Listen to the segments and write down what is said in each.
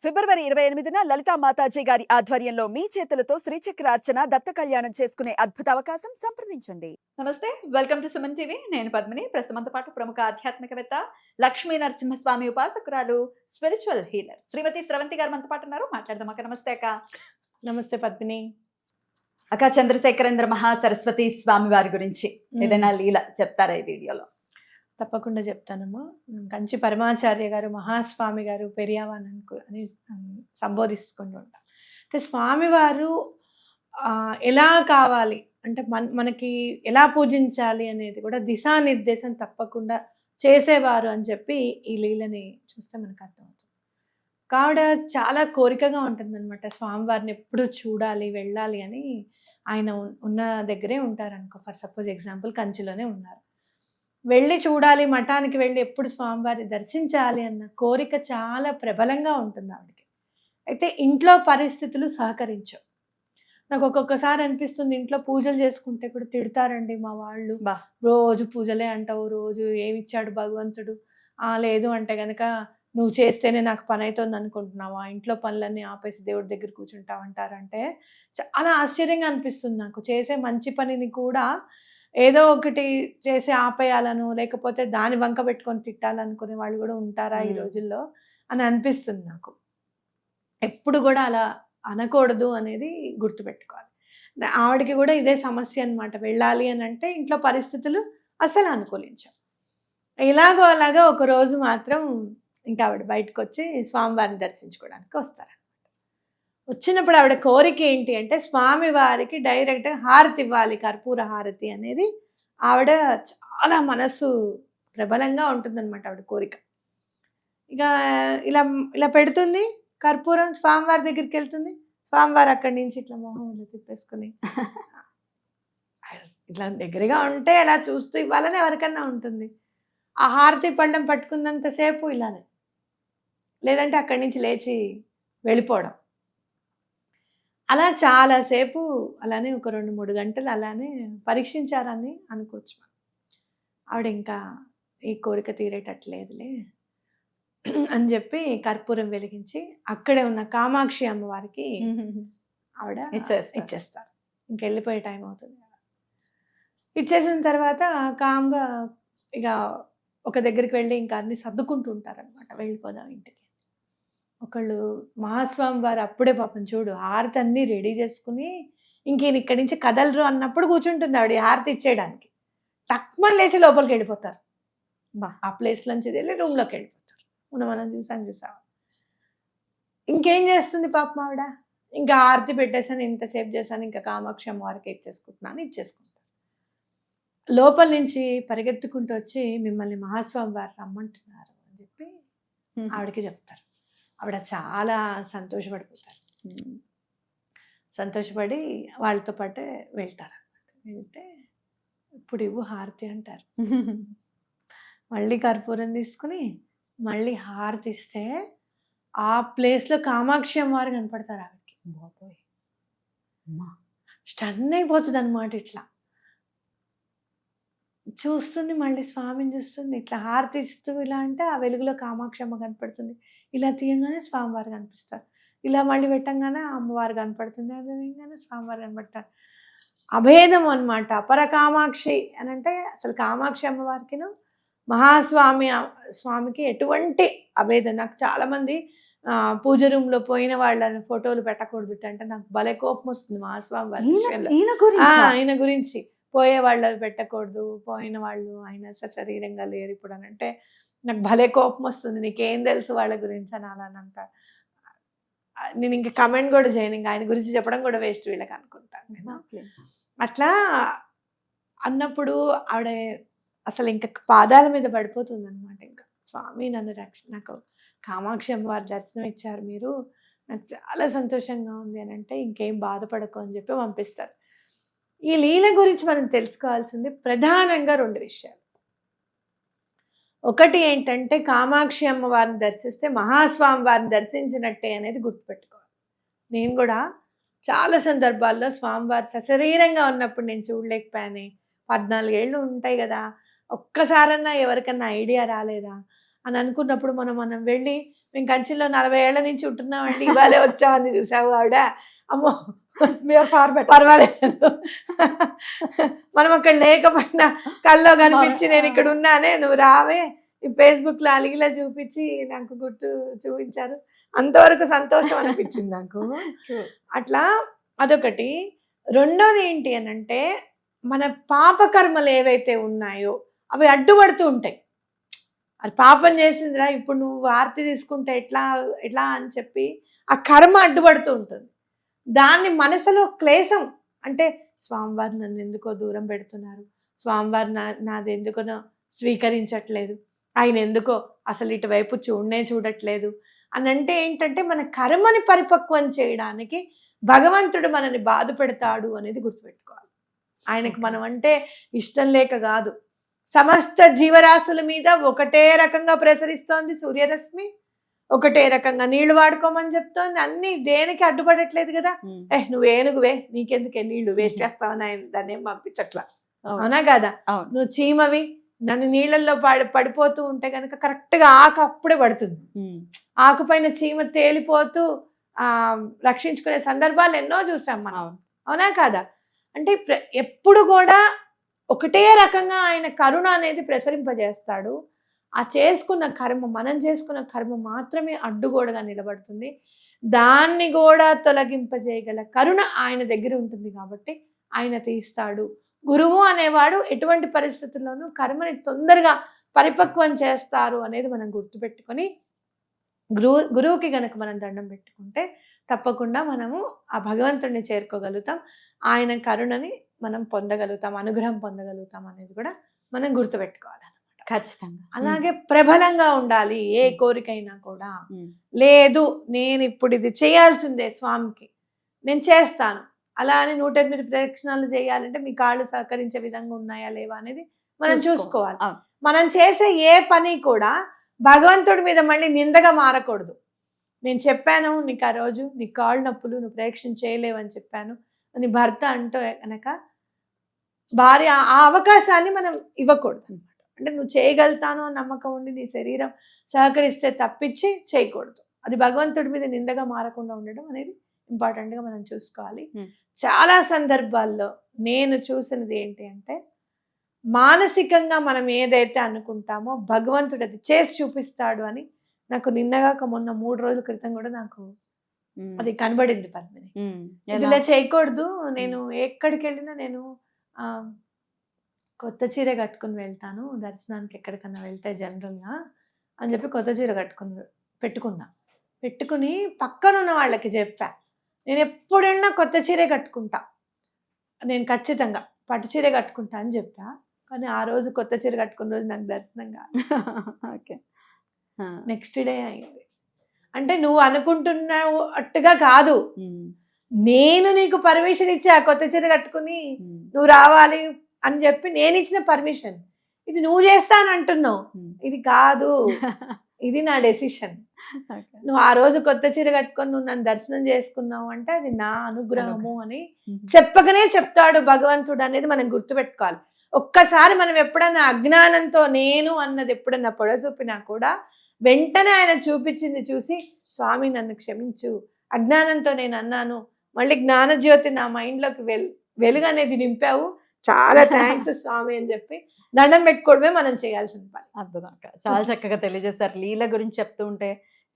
ఫిబ్రవరి 28న లలితా మాతాజీ గారి ఆధ్వర్యంలో మీ చేతులతో శ్రీచక్రార్చన దత్త కళ్యాణం చేసుకునే అద్భుత అవకాశం సంప్రదించండి. నమస్తే, వెల్కమ్ టు సుమన్ టీవీ. నేను పద్మిని. ప్రస్తుతంతో పాటు ప్రముఖ ఆధ్యాత్మికవేత్త, లక్ష్మీ నరసింహస్వామి ఉపాసకురాలు, స్పిరిచువల్ హీలర్ శ్రీమతి స్రవంతి గారు మనతో పాటు ఉన్నారు. మాట్లాడదాం అక్క. నమస్తే అక్క. నమస్తే పద్మిని. అక్క, చంద్రశేఖరేంద్ర మహాసరస్వతి స్వామి వారి గురించి ఏదైనా లీల చెప్తారా ఈ వీడియోలో? తప్పకుండా చెప్తానమ్మా. కంచి పరమాచార్య గారు, మహాస్వామి గారు పెరియావాన్ అని సంబోధిస్తుకుంటూ ఉంటాం. అంటే స్వామివారు ఎలా కావాలి అంటే మనకి ఎలా పూజించాలి అనేది కూడా దిశానిర్దేశం తప్పకుండా చేసేవారు అని చెప్పి ఈ లీలని చూస్తే మనకు అర్థమవుతుంది. కావున చాలా కోరికగా ఉంటుందన్నమాట స్వామివారిని ఎప్పుడు చూడాలి, వెళ్ళాలి అని. ఆయన ఉన్న దగ్గరే ఉంటారనుకో, ఫర్ సపోజ్ ఎగ్జాంపుల్ కంచిలోనే ఉన్నారు, వెళ్ళి చూడాలి, మఠానికి వెళ్ళి ఎప్పుడు స్వామివారి దర్శించాలి అన్న కోరిక చాలా ప్రబలంగా ఉంటుంది ఆవిడకి. అయితే ఇంట్లో పరిస్థితులు సహకరించవు. నాకు ఒక్కొక్కసారి అనిపిస్తుంది, ఇంట్లో పూజలు చేసుకుంటే కూడా తిడతారండి మా వాళ్ళు, రోజు పూజలే అంటావు, రోజు ఏమిచ్చాడు భగవంతుడు, లేదు అంటే గనక నువ్వు చేస్తేనే నాకు పని అవుతుంది అనుకుంటున్నావా, ఇంట్లో పనులన్నీ ఆపేసి దేవుడి దగ్గర కూర్చుంటావు అంటారంటే చాలా ఆశ్చర్యంగా అనిపిస్తుంది నాకు. చేసే మంచి పనిని కూడా ఏదో ఒకటి చేసి ఆపేయాలను, లేకపోతే దాని వంక పెట్టుకొని తిట్టాలనుకునే వాళ్ళు కూడా ఉంటారా ఈ రోజుల్లో అని అనిపిస్తుంది నాకు. ఎప్పుడు కూడా అలా అనకూడదు అనేది గుర్తుపెట్టుకోవాలి. ఆవిడకి కూడా ఇదే సమస్య అనమాట. వెళ్ళాలి అని అంటే ఇంట్లో పరిస్థితులు అసలు అనుకూలించవు. ఇలాగో అలాగా ఒక రోజు మాత్రం ఇంకా ఆవిడ బయటకు వచ్చి స్వామివారిని దర్శించుకోవడానికి వస్తారు. వచ్చినప్పుడు ఆవిడ కోరిక ఏంటి అంటే స్వామి వారికి డైరెక్ట్గా హారతి ఇవ్వాలి, కర్పూర హారతి అనేది ఆవిడ చాలా మనస్సు ప్రబలంగా ఉంటుందన్నమాట ఆవిడ కోరిక. ఇక ఇలా ఇలా పెడుతుంది కర్పూరం, స్వామివారి దగ్గరికి వెళ్తుంది. స్వామివారు అక్కడి నుంచి ఇట్లా మొహం ఇలా తిప్పేసుకుని ఇట్లా దగ్గరగా ఉంటే అలా చూస్తూ ఇవ్వాలని ఎవరికన్నా ఉంటుంది. ఆ హారతి పళ్ళం పట్టుకున్నంతసేపు ఇలానే, లేదంటే అక్కడి నుంచి లేచి వెళ్ళిపోవడం. అలా చాలాసేపు అలానే ఒక 2-3 గంటలు అలానే పరీక్షించారని అనుకోవచ్చు మనం. ఆవిడ ఇంకా ఈ కోరిక తీరేటట్లేదులే అని చెప్పి కర్పూరం వెలిగించి అక్కడే ఉన్న కామాక్షి అమ్మవారికి ఆవిడ ఇచ్చేస్తారు. ఇంకెళ్ళిపోయే టైం అవుతుంది కదా. ఇచ్చేసిన తర్వాత కామ్గా ఇక ఒక దగ్గరికి వెళ్ళి ఇంకా అన్ని సర్దుకుంటూ ఉంటారనమాట, వెళ్ళిపోదాం ఇంటికి. ఒకళ్ళు మహాస్వామి వారు అప్పుడే పాపం చూడు హారతి అన్నీ రెడీ చేసుకుని ఇంకేను ఇక్కడి నుంచి కదలరు అన్నప్పుడు కూర్చుంటుంది ఆవిడ హారతి ఇచ్చేయడానికి. తక్కువ లేచి లోపలికి వెళ్ళిపోతారు. ఆ ప్లేస్ నుంచి వెళ్ళి రూమ్లోకి వెళ్ళిపోతారు. మనం చూసావా. ఇంకేం చేస్తుంది పాపం ఆవిడ, ఇంకా హారతి పెట్టేసాను, ఇంతసేపు చేశాను, ఇంకా కామాక్షి అమ్మవారికి ఇచ్చేసుకుంటున్నాను, ఇచ్చేసుకుంటాను. లోపల నుంచి పరిగెత్తుకుంటూ వచ్చి మిమ్మల్ని మహాస్వామి వారు రమ్మంటున్నారు అని చెప్పి ఆవిడకి చెప్తారు. ఆవిడ చాలా సంతోషపడిపోతారు. సంతోషపడి వాళ్ళతో పాటే వెళ్తారు అన్నమాట. వెళ్తే ఇప్పుడు ఇవ్వు హారతి అంటారు. మళ్ళీ కర్పూరం తీసుకుని మళ్ళీ హారతి ఇస్తే ఆ ప్లేస్లో కామాక్షి అమ్మవారు కనపడతారు ఆవిడకి. స్టన్ అయిపోతుంది అనమాట. ఇట్లా చూస్తుంది, మళ్ళీ స్వామిని చూస్తుంది, ఇట్లా హారతి ఇస్తూ ఇలా అంటే ఆ వెలుగులో కామాక్షి అమ్మ కనపడుతుంది. ఇలా తీయంగానే స్వామివారు కనిపిస్తారు. ఇలా మళ్ళీ పెట్టంగానే అమ్మవారు కనపడుతుంది, అది తీయంగానే స్వామివారు కనపడతారు. అభేదం అనమాట. అపర కామాక్షి అని అంటే అసలు కామాక్షి అమ్మవారికిను స్వామికి ఎటువంటి అభేదం. నాకు చాలామంది పూజ రూమ్లో పోయిన వాళ్ళని ఫోటోలు పెట్టకూడదు అంటే నాకు భలే కోపం వస్తుంది మహాస్వామి వారి విషయంలో. ఆయన గురించి పోయే వాళ్ళు పెట్టకూడదు, పోయిన వాళ్ళు ఆయన సశరీరంగా లేరు ఇప్పుడు అని అంటే నాకు భలే కోపం వస్తుంది. నీకేం తెలుసు వాళ్ళ గురించి అని అలా అంటారు. నేను ఇంక కమెంట్ కూడా చేయను, ఇంకా ఆయన గురించి చెప్పడం కూడా వేస్ట్ వీళ్ళకి అనుకుంటాను నేను. అట్లా అన్నప్పుడు ఆవిడ అసలు ఇంకా పాదాల మీద పడిపోతుంది అనమాట. ఇంకా స్వామి నన్ను నాకు కామాక్షి అమ్మవారి దర్శనం ఇచ్చారు మీరు, నాకు చాలా సంతోషంగా ఉంది అని అంటే ఇంకేం బాధపడకు అని చెప్పి పంపిస్తారు. ఈ లీల గురించి మనం తెలుసుకోవాల్సింది ప్రధానంగా 2 విషయాలు. ఒకటి ఏంటంటే కామాక్షి అమ్మవారిని దర్శిస్తే మహాస్వామి వారిని దర్శించినట్టే అనేది గుర్తుపెట్టుకోవాలి. నేను కూడా చాలా సందర్భాల్లో స్వామివారు సశరీరంగా ఉన్నప్పుడు నేను చూడలేకపోయాను. 14 ఏళ్ళు ఉంటాయి కదా, ఒక్కసారన్నా ఎవరికన్నా ఐడియా రాలేదా అని అనుకున్నప్పుడు మనం వెళ్ళి మేము కంచిలో 40 ఏళ్ల నుంచి ఉంటున్నామండి, ఇవాళే వచ్చామని చూసావు ఆవిడ, అమ్మో ఫార్ బెటర్. పర్వాలేదు మనం అక్కడ లేకపోయినా కల్లో కనిపించి నేను ఇక్కడ ఉన్నానే, నువ్వు రావే, ఈ ఫేస్బుక్ లో అలిగిలా చూపించి నాకు గుర్తు చూపించారు, అంతవరకు సంతోషం అనిపించింది నాకు. అట్లా అదొకటి. రెండోది ఏంటి అని అంటే, మన పాపకర్మలు ఏవైతే ఉన్నాయో అవి అడ్డుపడుతూ ఉంటాయి. అది పాపం చేసిందిరా, ఇప్పుడు నువ్వు ఆర్తి తీసుకుంటే ఎట్లా ఎట్లా అని చెప్పి ఆ కర్మ అడ్డుపడుతూ ఉంటుంది. దాన్ని మనసులో క్లేశం, అంటే స్వామివారు నన్ను ఎందుకో దూరం పెడుతున్నారు, స్వామివారు నాది ఎందుకో స్వీకరించట్లేదు, ఆయన ఎందుకో అసలు ఇటువైపు చూడట్లేదు అని అంటే ఏంటంటే, మన కర్మని పరిపక్వం చేయడానికి భగవంతుడు మనని బాధ పెడతాడు అనేది గుర్తుపెట్టుకోవాలి. ఆయనకు మనం అంటే ఇష్టం లేక కాదు. సమస్త జీవరాశుల మీద ఒకటే రకంగా ప్రసరిస్తోంది సూర్యరశ్మి, ఒకటే రకంగా నీళ్లు వాడుకోమని చెప్తోంది, అన్ని దేనికి అడ్డుపడట్లేదు కదా. నువ్వు ఏనుగువే, నీకెందుకే నీళ్లు వేస్ట్ చేస్తావని ఆయన దాన్ని ఏం పంపించట్లా, అవునా కదా. నువ్వు చీమవి, నన్ను నీళ్ళల్లో పడిపోతూ ఉంటే కనుక కరెక్ట్ గా ఆకు అప్పుడే పడుతుంది, ఆకు పైన చీమ తేలిపోతూ రక్షించుకునే సందర్భాలు ఎన్నో చూసాం మనం, అవునా కాదా. అంటే ఎప్పుడు కూడా ఒకటే రకంగా ఆయన కరుణ అనేది ప్రసరింపజేస్తాడు. ఆ చేసుకున్న కర్మ, మనం చేసుకున్న కర్మ మాత్రమే అడ్డుగోడగా నిలబడుతుంది. దాన్ని కూడా తొలగింపజేయగల కరుణ ఆయన దగ్గర ఉంటుంది కాబట్టి ఆయన తీస్తాడు. గురువు అనేవాడు ఎటువంటి పరిస్థితుల్లోనూ కర్మని తొందరగా పరిపక్వం చేస్తారు అనేది మనం గుర్తుపెట్టుకొని గురువుకి గనక మనం దండం పెట్టుకుంటే తప్పకుండా మనము ఆ భగవంతుడిని చేరుకోగలుగుతాం, ఆయన కరుణని మనం పొందగలుగుతాం, అనుగ్రహం పొందగలుగుతాం అనేది కూడా మనం గుర్తుపెట్టుకోవాలన్నమాట. ఖచ్చితంగా. అలాగే ప్రబలంగా ఉండాలి ఏ కోరికైనా కూడా. లేదు నేను ఇప్పుడు ఇది చేయాల్సిందే స్వామికి, నేను చేస్తాను అలా అని 108 ప్రదక్షిణాలు చేయాలంటే మీ కాళ్ళు సహకరించే విధంగా ఉన్నాయా లేవా అనేది మనం చూసుకోవాలి. మనం చేసే ఏ పని కూడా భగవంతుడి మీద మళ్ళీ నిందగా మారకూడదు. నేను చెప్పాను నీకు ఆ రోజు నీ కాళ్ళు నొప్పులు, నువ్వు ప్రదక్షిణ చేయలేవని చెప్పాను అని భర్త అంటూ కనుక భార్య ఆ అవకాశాన్ని మనం ఇవ్వకూడదు అనమాట. అంటే నువ్వు చేయగలుగుతాను అని నమ్మకం ఉండి నీ శరీరం సహకరిస్తే తప్పించి చేయకూడదు. అది భగవంతుడి మీద నిందగా మారకుండా ఉండడం అనేది ఇంపార్టెంట్గా మనం చూసుకోవాలి. చాలా సందర్భాల్లో నేను చూసినది ఏంటి అంటే, మానసికంగా మనం ఏదైతే అనుకుంటామో భగవంతుడు అది చేసి చూపిస్తాడు అని నాకు నిన్నగాక మొన్న 3 రోజుల క్రితం కూడా నాకు అది కనబడింది. పద్మిని, ఇదిలా చేయకూడదు, నేను ఎక్కడికి వెళ్ళినా నేను కొత్త చీర కట్టుకుని వెళ్తాను దర్శనానికి, ఎక్కడికన్నా వెళ్తే జనరల్గా అని చెప్పి కొత్త చీర పెట్టుకుని పక్కనున్న వాళ్ళకి చెప్పా, నేను ఎప్పుడు వెళ్ళినా కొత్త చీరే కట్టుకుంటా, నేను ఖచ్చితంగా పట్టు చీరే కట్టుకుంటా అని చెప్పా. కానీ ఆ రోజు కొత్త చీర కట్టుకున్న రోజు నాకు దర్శనం కాదు. ఓకే, నెక్స్ట్ డే అయింది. అంటే నువ్వు అనుకుంటున్నావు అట్టుగా కాదు, నేను నీకు పర్మిషన్ ఇచ్చా కొత్త చీర కట్టుకుని నువ్వు రావాలి అని చెప్పి నేను ఇచ్చిన పర్మిషన్, ఇది నువ్వు చేస్తానంటున్నావు, ఇది కాదు, ఇది నా డెసిషన్. నువ్వు ఆ రోజు కొత్త చీర కట్టుకొని నువ్వు నన్ను దర్శనం చేసుకున్నావు అంటే అది నా అనుగ్రహము అని చెప్పకనే చెప్తాడు భగవంతుడు అనేది మనం గుర్తుపెట్టుకోవాలి. ఒక్కసారి మనం ఎప్పుడన్నా అజ్ఞానంతో నేను అన్నది ఎప్పుడన్నా పొడసూపినా కూడా వెంటనే ఆయన చూపించింది చూసి, స్వామి నన్ను క్షమించు, అజ్ఞానంతో నేను అన్నాను, మళ్ళీ జ్ఞానజ్యోతి నా మైండ్లోకి వెలుగు అనేది నింపావు, చాలా థ్యాంక్స్ స్వామి అని చెప్పి దండం పెట్టుకోవడమే మనం చేయాల్సిన పని. అద్భుతం, చాలా చక్కగా తెలియజేస్తారు. లీల గురించి చెప్తూ ఉంటే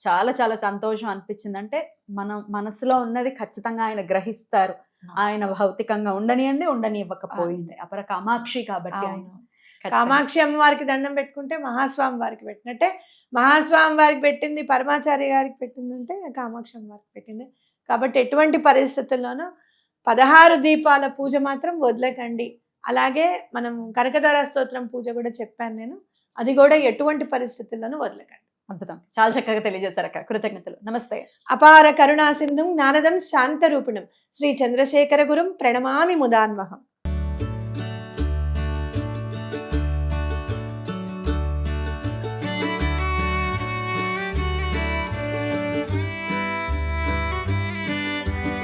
చాలా చాలా సంతోషం అనిపించింది. అంటే మనం మనసులో ఉన్నది ఖచ్చితంగా ఆయన గ్రహిస్తారు. ఆయన భౌతికంగా ఉండనియండి, ఉండనివ్వకపోయింది, అపర కామాక్షి కాబట్టి ఆయన కామాక్షి అమ్మవారికి దండం పెట్టుకుంటే మహాస్వామి వారికి పెట్టినట్టే. మహాస్వామి వారికి పెట్టింది పరమాచార్య గారికి పెట్టిందంటే కామాక్షి అమ్మవారికి పెట్టింది. కాబట్టి ఎటువంటి పరిస్థితుల్లోనూ 16 దీపాల పూజ మాత్రం వదలకండి. అలాగే మనం కనకధార స్తోత్రం పూజ కూడా చెప్పాను నేను, అది కూడా ఎటువంటి పరిస్థితుల్లోనూ వదలకండి. అద్భుతం, చాలా చక్కగా తెలియజేశారు అక్క, కృతజ్ఞతలు. నమస్తే. అపార కరుణా సింధుం జ్ఞానదం శాంతరూపిణం శ్రీ చంద్రశేఖర గురుం ప్రణమామి ముదాన్వహం.